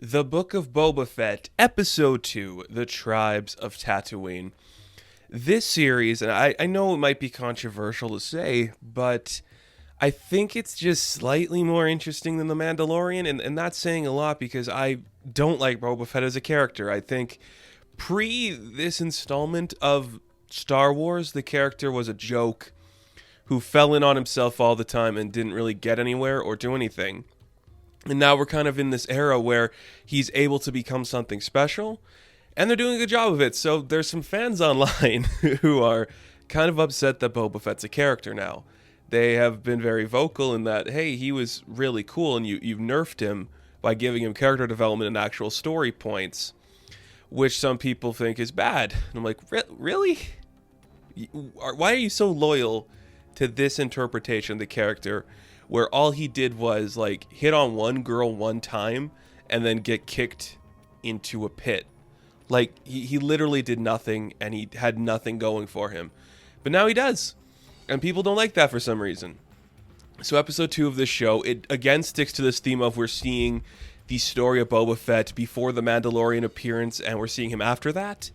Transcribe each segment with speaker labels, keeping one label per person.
Speaker 1: The Book of Boba Fett, Episode 2, The Tribes of Tatooine. This series, and I know it might be controversial to say, but I think it's just slightly more interesting than The Mandalorian, and that's saying a lot because I don't like Boba Fett as a character. I think pre this installment of Star Wars, the character was a joke who fell in on himself all the time and didn't really get anywhere or do anything. And now we're kind of in this era where he's able to become something special, and they're doing a good job of it. So there's some fans online who are kind of upset that Boba Fett's a character now. They have been very vocal in that, hey, he was really cool, and you've nerfed him by giving him character development and actual story points, which some people think is bad. And I'm like, really? Why are you so loyal to this interpretation of the character where all he did was like hit on one girl one time and then get kicked into a pit? Like he literally did nothing and he had nothing going for him. But now he does. And people don't like that for some reason. So episode 2 of this show, it again sticks to this theme of we're seeing the story of Boba Fett before the Mandalorian appearance and we're seeing him after that.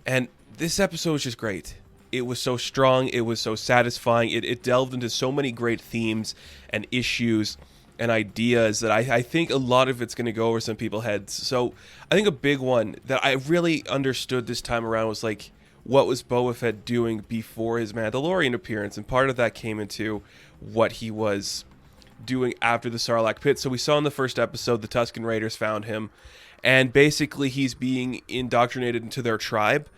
Speaker 1: And this episode is just great. It was so strong. It was so satisfying. It delved into so many great themes and issues and ideas that I think a lot of it's going to go over some people's heads. So I think a big one that I really understood this time around was like, what was Boba Fett doing before his Mandalorian appearance? And part of that came into what he was doing after the Sarlacc pit. So we saw in the first episode, the Tusken Raiders found him. And basically he's being indoctrinated into their tribe.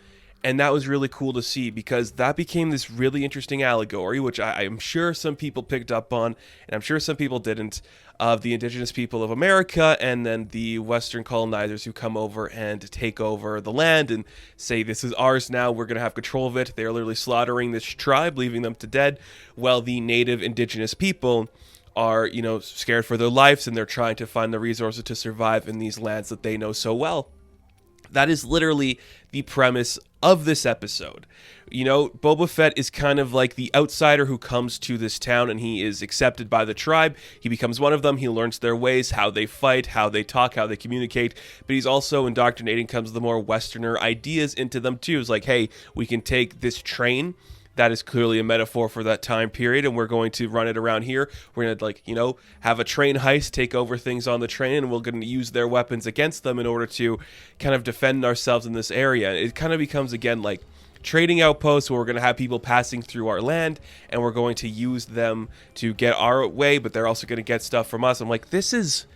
Speaker 1: And that was really cool to see because that became this really interesting allegory, which I'm sure some people picked up on, and I'm sure some people didn't, of the indigenous people of America and then the Western colonizers who come over and take over the land and say, this is ours now, we're going to have control of it. They're literally slaughtering this tribe, leaving them to dead, while the native indigenous people are, scared for their lives and they're trying to find the resources to survive in these lands that they know so well. That is literally the premise of this episode. Boba Fett is kind of like the outsider who comes to this town and he is accepted by the tribe. He becomes one of them. He learns their ways, how they fight, how they talk, how they communicate. But he's also indoctrinating comes the more Westerner ideas into them too. It's like, hey, we can take this train that is clearly a metaphor for that time period, and we're going to run it around here. We're going to, have a train heist, take over things on the train, and we're going to use their weapons against them in order to kind of defend ourselves in this area. It kind of becomes, again, like trading outposts where we're going to have people passing through our land, and we're going to use them to get our way, but they're also going to get stuff from us. I'm like, this is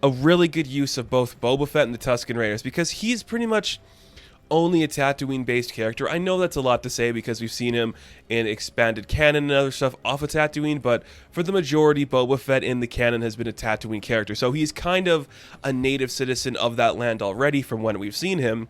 Speaker 1: a really good use of both Boba Fett and the Tusken Raiders, because he's pretty much only a Tatooine-based character. I know that's a lot to say because we've seen him in expanded canon and other stuff off of Tatooine, but for the majority, Boba Fett in the canon has been a Tatooine character. So he's kind of a native citizen of that land already from when we've seen him.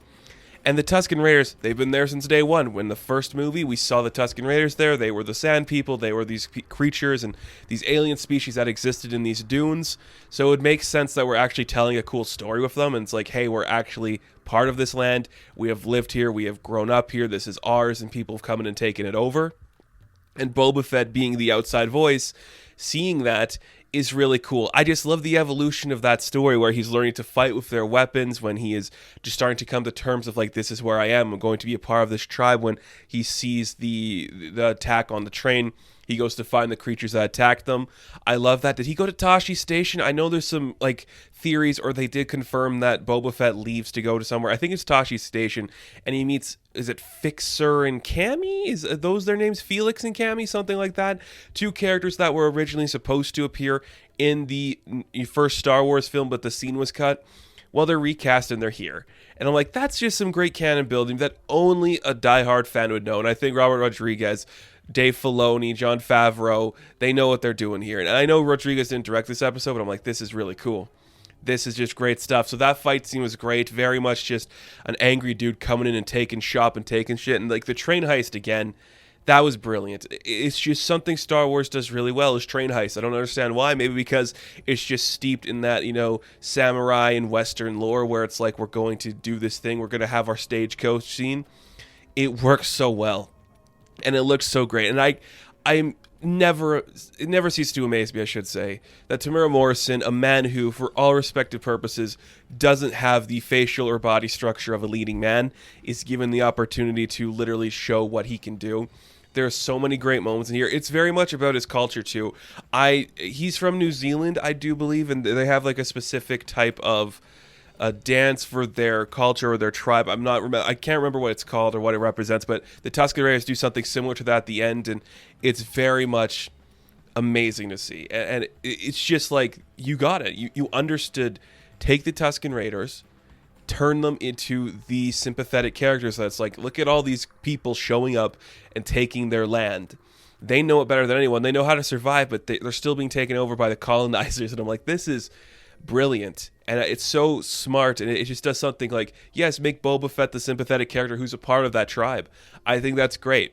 Speaker 1: And the Tusken Raiders, they've been there since day one. When the first movie, we saw the Tusken Raiders there. They were the Sand People. They were these creatures and these alien species that existed in these dunes. So it makes sense that we're actually telling a cool story with them. And it's like, hey, we're actually part of this land. We have lived here. We have grown up here. This is ours. And people have come in and taken it over. And Boba Fett being the outside voice, seeing that is really cool. I just love the evolution of that story where he's learning to fight with their weapons, when he is just starting to come to terms of like, this is where I am. I'm going to be a part of this tribe. When he sees the attack on the train, he goes to find the creatures that attacked them. I love that. Did he go to Tashi Station? I know there's some like theories, or they did confirm that Boba Fett leaves to go to somewhere. I think it's Tashi Station, and he meets, is it Fixer and Cammy? Is those their names? Felix and Cammy, something like that. Two characters that were originally supposed to appear in the first Star Wars film, but the scene was cut. Well, they're recast and they're here. And I'm like, that's just some great canon building that only a diehard fan would know. And I think Robert Rodriguez, Dave Filoni, Jon Favreau, they know what they're doing here. And I know Rodriguez didn't direct this episode, but I'm like, this is really cool. This is just great stuff. So that fight scene was great. Very much just an angry dude coming in and taking shop and taking shit. And like the train heist again, that was brilliant. It's just something Star Wars does really well, is train heists. I don't understand why. Maybe because it's just steeped in that, samurai and Western lore where it's like, we're going to do this thing. We're going to have our stagecoach scene. It works so well. And it looks so great. And I'm never it never ceases to amaze me, I should say, that Tamara Morrison, a man who, for all respective purposes, doesn't have the facial or body structure of a leading man, is given the opportunity to literally show what he can do. There are so many great moments in here. It's very much about his culture too. He's from New Zealand, I do believe, and they have like a specific type of a dance for their culture or their tribe. I can't remember what it's called or what it represents, but the Tusken Raiders do something similar to that at the end, and it's very much amazing to see. And it's just like, you got it. You understood. Take the Tusken Raiders, turn them into the sympathetic characters. That's like, look at all these people showing up and taking their land. They know it better than anyone. They know how to survive, but they're still being taken over by the colonizers. And I'm like, this is brilliant. And it's so smart, and it just does something like, yes, make Boba Fett the sympathetic character who's a part of that tribe. I think that's great.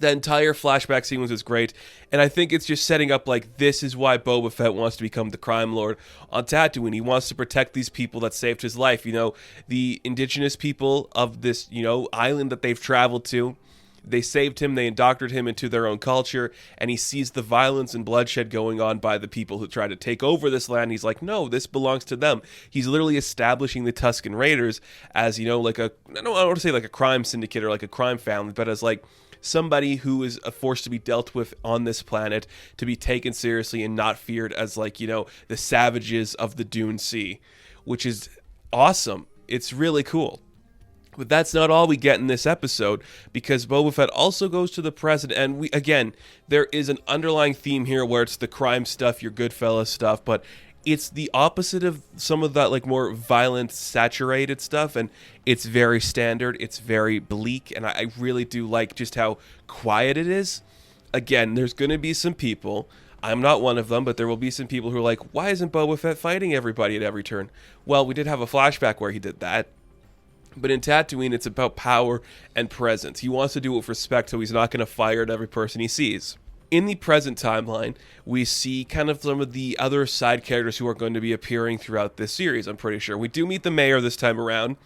Speaker 1: The entire flashback sequence is great, and I think it's just setting up like, this is why Boba Fett wants to become the crime lord on Tatooine. He wants to protect these people that saved his life, the indigenous people of this, island that they've traveled to. They saved him, they indoctrinated him into their own culture, and he sees the violence and bloodshed going on by the people who try to take over this land. He's like, no, this belongs to them. He's literally establishing the Tusken Raiders as, like I don't want to say like a crime syndicate or like a crime family, but as like somebody who is a force to be dealt with on this planet, to be taken seriously and not feared as like, the savages of the Dune Sea, which is awesome. It's really cool. But that's not all we get in this episode, because Boba Fett also goes to the present, and there is an underlying theme here where it's the crime stuff, your Goodfellas stuff, but it's the opposite of some of that like more violent, saturated stuff, and it's very standard, it's very bleak, and I really do like just how quiet it is. Again, there's going to be some people, I'm not one of them, but there will be some people who are like, why isn't Boba Fett fighting everybody at every turn? Well, we did have a flashback where he did that. But in Tatooine, it's about power and presence. He wants to do it with respect, so he's not going to fire at every person he sees. In the present timeline, we see kind of some of the other side characters who are going to be appearing throughout this series, I'm pretty sure. We do meet the mayor this time around,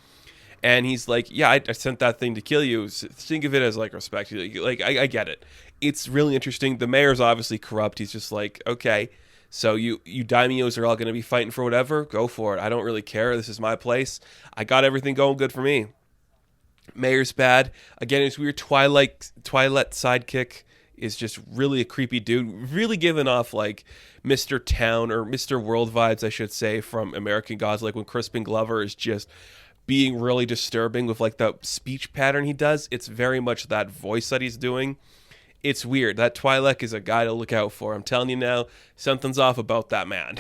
Speaker 1: and he's like, yeah, I sent that thing to kill you. Think of it as like respect. Like, I get it. It's really interesting. The mayor's obviously corrupt. He's just like, okay, so you daimyos are all going to be fighting for whatever? Go for it. I don't really care. This is my place. I got everything going good for me. Mayor's bad. Again, his weird Twi'lek sidekick is just really a creepy dude. Really giving off like Mr. Town or Mr. World vibes, I should say, from American Gods. Like when Crispin Glover is just being really disturbing with like the speech pattern he does. It's very much that voice that he's doing. It's weird. That Twi'lek is a guy to look out for. I'm telling you now, something's off about that man.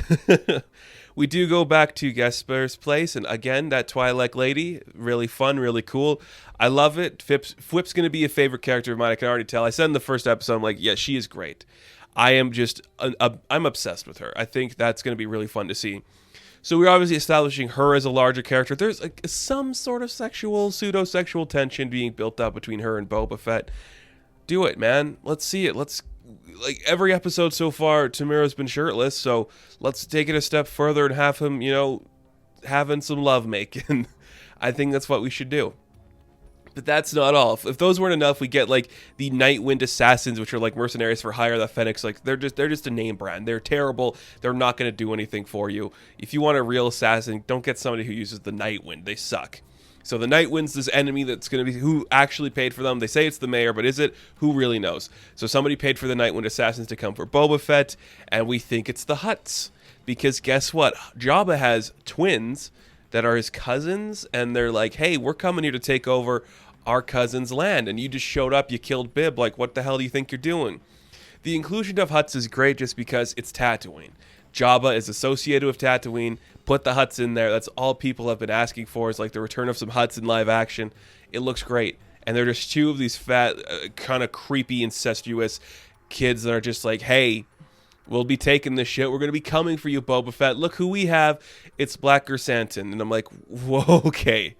Speaker 1: We do go back to Gesper's place, and again, that Twi'lek lady, really fun, really cool. I love it. Fwip's going to be a favorite character of mine, I can already tell. I said in the first episode, I'm like, yeah, she is great. I'm obsessed with her. I think that's going to be really fun to see. So we're obviously establishing her as a larger character. There's some sort of pseudo-sexual tension being built up between her and Boba Fett. Do it, man. Let's see it. Like every episode so far, Tamira's been shirtless, so let's take it a step further and have him, having some lovemaking. I think that's what we should do. But that's not all. If those weren't enough, we get like the Nightwind assassins, which are like mercenaries for hire. The Fennec, like they're just a name brand. They're terrible. They're not going to do anything for you. If you want a real assassin, don't get somebody who uses the Nightwind. They suck. So the Nightwind's this enemy that's going to be, who actually paid for them. They say it's the mayor, but is it? Who really knows? So somebody paid for the Nightwind assassins to come for Boba Fett, and we think it's the Hutts. Because guess what? Jabba has twins that are his cousins, and they're like, hey, we're coming here to take over our cousin's land, and you just showed up, you killed Bib. Like, what the hell do you think you're doing? The inclusion of Hutts is great just because it's Tatooine. Jabba is associated with Tatooine. Put the Hutts in there. That's all people have been asking for, is like the return of some Hutts in live action. It looks great. And they're just two of these fat, kind of creepy, incestuous kids that are just like, hey, we'll be taking this shit. We're going to be coming for you, Boba Fett. Look who we have. It's Black Chrysanthemum. And I'm like, whoa, okay.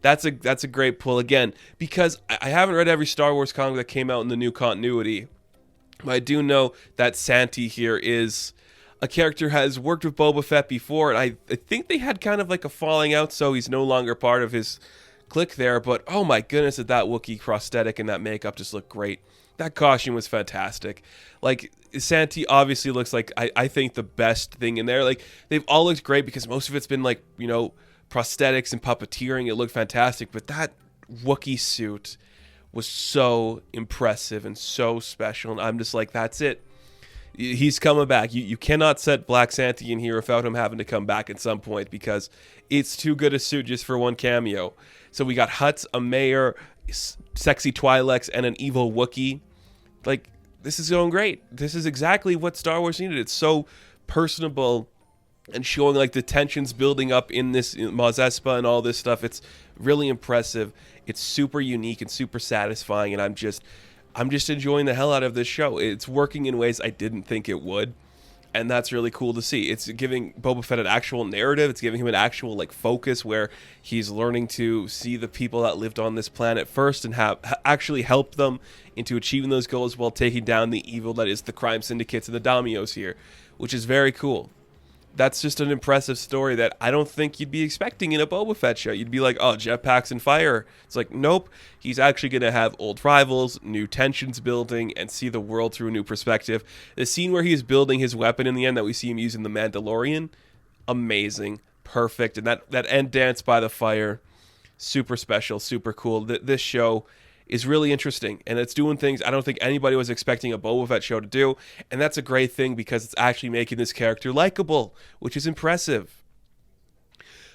Speaker 1: That's a great pull. Again, because I haven't read every Star Wars comic that came out in the new continuity. But I do know that Santi here is a character has worked with Boba Fett before, and I think they had kind of like a falling out, so he's no longer part of his clique there. But oh my goodness, did that Wookiee prosthetic and that makeup just look great. that costume was fantastic. Like, Santi obviously looks like, I think, the best thing in there. Like, they've all looked great because most of it's been, like, you know, prosthetics and puppeteering. It looked fantastic. But that Wookiee suit was so impressive and so special. And I'm just like, that's it. He's coming back. You cannot set Black Santi in here without him having to come back at some point because it's too good a suit just for one cameo. So we got Hutts, a mayor, sexy Twi'leks, and an evil Wookiee. Like, this is going great. This is exactly what Star Wars needed. It's so personable and showing like the tensions building up in this Maz Espa and all this stuff. It's really impressive. It's super unique and super satisfying, and I'm just enjoying the hell out of this show. It's working in ways I didn't think it would, and that's really cool to see. It's giving Boba Fett an actual narrative. It's giving him an actual like focus where he's learning to see the people that lived on this planet first and actually help them into achieving those goals while taking down the evil that is the crime syndicates and the daimyos here, which is very cool. That's just an impressive story that I don't think you'd be expecting in a Boba Fett show. You'd be like, oh, jetpacks and fire. It's like, nope. He's actually going to have old rivals, new tensions building, and see the world through a new perspective. The scene where he's building his weapon in the end that we see him using the Mandalorian, amazing, perfect. And that end dance by the fire, super special, super cool. This show is really interesting, and it's doing things I don't think anybody was expecting a Boba Fett show to do, and that's a great thing because it's actually making this character likable, which is impressive.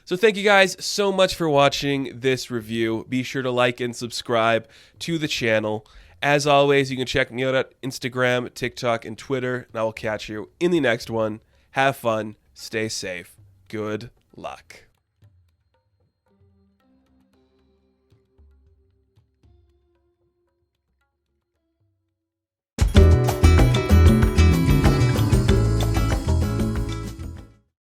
Speaker 1: So thank you guys so much for watching this review. Be sure to like and subscribe to the channel. As always, you can check me out at Instagram, TikTok, and Twitter, and I will catch you in the next one. Have fun, stay safe, good luck.